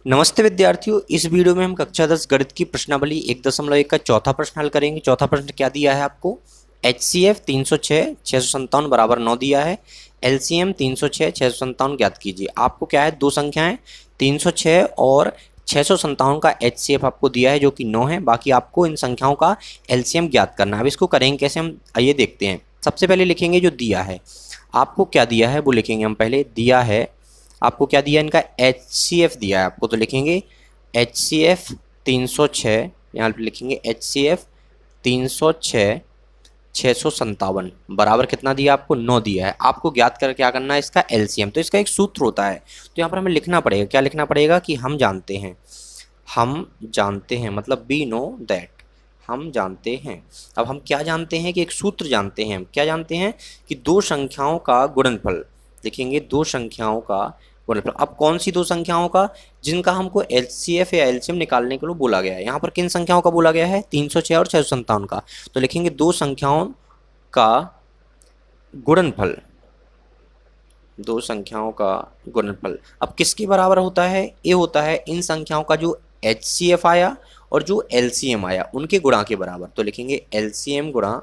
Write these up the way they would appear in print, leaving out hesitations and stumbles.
नमस्ते विद्यार्थियों, इस वीडियो में हम कक्षा 10 गणित की प्रश्नावली 1.1 का चौथा प्रश्न हल करेंगे। चौथा प्रश्न क्या दिया है आपको? HCF 306 657 बराबर 9 दिया है। LCM 306 657 ज्ञात कीजिए। आपको क्या है, दो संख्याएं 306 और 657 का HCF आपको दिया है जो कि 9 है। बाकी आपको इन संख्याओं का LCM ज्ञात करना है। अब इसको करेंगे कैसे, हम आइए देखते हैं। सबसे पहले लिखेंगे जो दिया है, आपको क्या दिया है वो लिखेंगे हम। पहले दिया है आपको क्या दिया, इनका HCF दिया है आपको, तो लिखेंगे HCF 306, यहाँ पे लिखेंगे HCF 306 657 बराबर कितना दिया आपको, 9 दिया है। आपको ज्ञात कर क्या करना है, इसका LCM। तो इसका एक सूत्र होता है, तो यहाँ पर हमें लिखना पड़ेगा, क्या लिखना पड़ेगा कि हम जानते हैं मतलब वी नो दैट, हम जानते हैं। अब हम क्या जानते हैं कि एक सूत्र जानते हैं। हम क्या जानते हैं कि दो संख्याओं का गुणनफल, लिखेंगे दो संख्याओं का गुणनफल। अब कौन सी दो संख्याओं का, जिनका हमको HCF या LCM निकालने के लिए बोला गया है। यहाँ पर किन संख्याओं का बोला गया है, 306 और 657 का। तो लिखेंगे दो संख्याओं का गुणनफल, दो संख्याओं का गुणनफल। अब किसके बराबर होता है, ये होता है इन संख्याओं का जो HCF आया और जो LCM आया उनके गुणा के बराबर। तो लिखेंगे LCM गुणा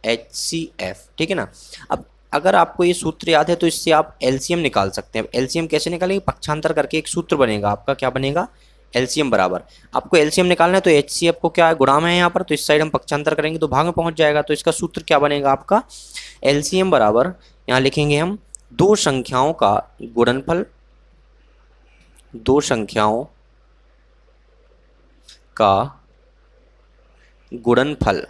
HCF, ठीक है ना। अब अगर आपको ये सूत्र याद है तो इससे आप LCM निकाल सकते हैं। LCM कैसे निकालेंगे, पक्षांतर करके एक सूत्र बनेगा आपका, क्या बनेगा, LCM बराबर। आपको LCM निकालना है तो HCF को क्या है, गुणा में है यहाँ पर, तो इस साइड हम पक्षांतर करेंगे तो भाग में पहुंच जाएगा। तो इसका सूत्र क्या बनेगा आपका, LCM बराबर, यहाँ लिखेंगे हम दो संख्याओं का गुणनफल, दो संख्याओं का गुणनफल,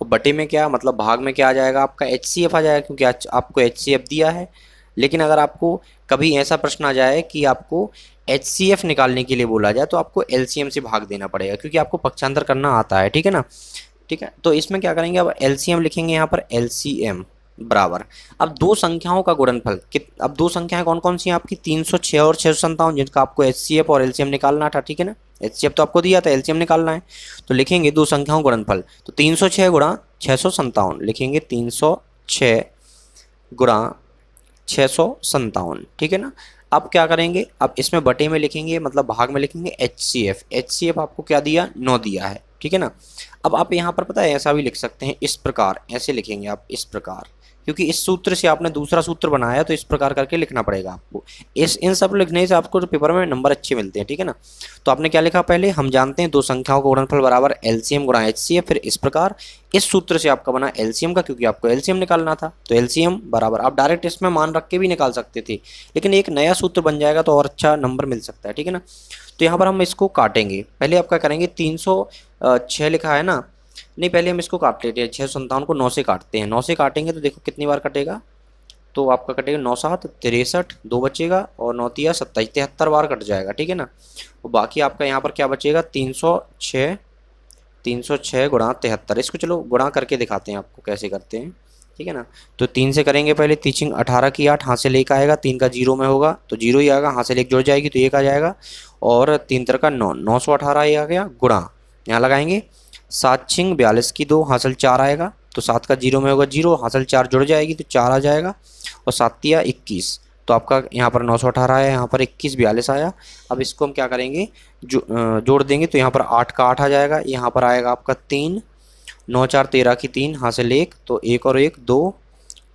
और बटे में क्या, मतलब भाग में क्या आ जाएगा आपका, HCF आ जाएगा, क्योंकि आपको HCF दिया है। लेकिन अगर आपको कभी ऐसा प्रश्न आ जाए कि आपको HCF निकालने के लिए बोला जाए तो आपको LCM से भाग देना पड़ेगा, क्योंकि आपको पक्षांतर करना आता है, ठीक है ना। ठीक है, तो इसमें क्या करेंगे, अब LCM लिखेंगे यहाँ पर, LCM बराबर। अब दो संख्याओं का गुणनफल, अब दो संख्याएं कौन कौन सी हैं आपकी, 306 और 657, जिनका आपको HCF और LCM निकालना था, ठीक है ना। HCF तो आपको दिया था, LCM निकालना है। तो लिखेंगे दो संख्याओं गुणनफल, तो 306 गुणा 657, लिखेंगे 306 गुणा 657, ठीक है ना। अब क्या करेंगे, अब इसमें बटे में लिखेंगे, मतलब भाग में लिखेंगे HCF आपको क्या दिया, 9 दिया है, ठीक है ना। अब आप यहाँ पर पता है ऐसा भी लिख सकते हैं, इस प्रकार, ऐसे लिखेंगे आप इस प्रकार, क्योंकि इस सूत्र से आपने दूसरा सूत्र बनाया तो इस प्रकार करके लिखना पड़ेगा आपको। इन सब लिखने से आपको पेपर में नंबर अच्छे मिलते हैं, ठीक है ना। तो आपने क्या लिखा, पहले हम जानते हैं दो संख्याओं का गुणनफल बराबर LCM गुणा HCF, फिर इस प्रकार, इस सूत्र से आपका बना LCM का, क्योंकि आपको LCM निकालना था। तो LCM बराबर, आप डायरेक्ट इसमें मान रख के भी निकाल सकते थे, लेकिन एक नया सूत्र बन जाएगा तो और अच्छा नंबर मिल सकता है, ठीक है ना। तो यहाँ पर हम इसको काटेंगे, पहले आप क्या करेंगे, 306 लिखा है ना, नहीं पहले हम इसको काट लेते हैं, 657 को 9 से काटते हैं। 9 से काटेंगे तो देखो कितनी बार कटेगा, तो आपका कटेगा 9 7 63, 2 बचेगा, और 9 3 27, 73 बार कट जाएगा, ठीक है ना। और बाकी आपका यहाँ पर क्या बचेगा, 306 गुणा 73। इसको चलो गुणा करके दिखाते हैं आपको कैसे करते हैं, ठीक है ना। तो 3 से करेंगे पहले, 3 18 की 8, हाथ से लेकर आएगा, 3 का 0 में होगा तो 0 ही आएगा, हाथ से लेकर जुड़ जाएगी तो 1 आ जाएगा, और 3 3 का 9, 918 ही आ गया, गुणा यहाँ लगाएंगे, 7 6 42 की 2, हासिल 4 आएगा, तो 7 का 0 में होगा 0, हासिल 4 जुड़ जाएगी तो 4 आ जाएगा, और 7 3 21, तो आपका यहाँ पर 918 आया, यहाँ पर 21 42 आया। अब इसको हम क्या करेंगे, जोड़ देंगे, तो यहाँ पर 8 का 8 आ जाएगा, यहाँ पर आएगा आपका 3, 9 4 13 की 3, हासिल 1, तो 1 और 1 2,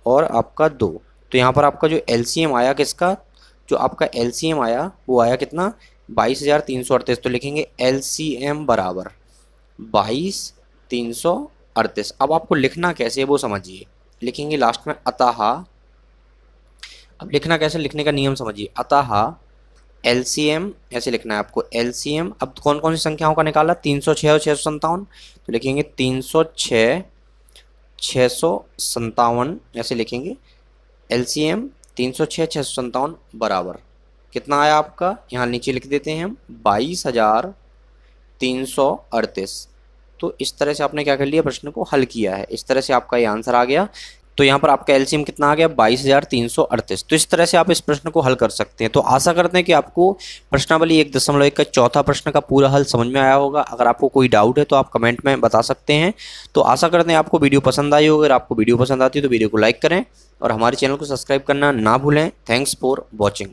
और आपका 2। तो यहाँ पर आपका जो LCM आया किसका, जो आपका LCM आया वो आया कितना, 22,338। तो लिखेंगे LCM बराबर 22,338। अब आपको लिखना कैसे है वो समझिए, लिखेंगे लास्ट में अतः। अब लिखना कैसे, लिखने का नियम समझिए, अतः LCM ऐसे लिखना है आपको, LCM। अब कौन कौन सी संख्याओं का निकाला, 306 और 657, तो लिखेंगे 306 657 ऐसे लिखेंगे, LCM 306 657 बराबर कितना आया आपका, यहाँ नीचे लिख देते हैं हम, 22,338। तो इस तरह से आपने क्या कर लिया, प्रश्न को हल किया है, इस तरह से आपका ये आंसर आ गया। तो यहाँ पर आपका LCM कितना आ गया, 22,338। तो इस तरह से आप इस प्रश्न को हल कर सकते हैं। तो आशा करते हैं कि आपको प्रश्नावली 1.1 का चौथा प्रश्न का पूरा हल समझ में आया होगा। अगर आपको कोई डाउट है तो आप कमेंट में बता सकते हैं। तो आशा करते हैं आपको वीडियो पसंद आई होगी। अगर आपको वीडियो पसंद आती है तो वीडियो को लाइक करें और हमारे चैनल को सब्सक्राइब करना ना भूलें। Thanks for watching.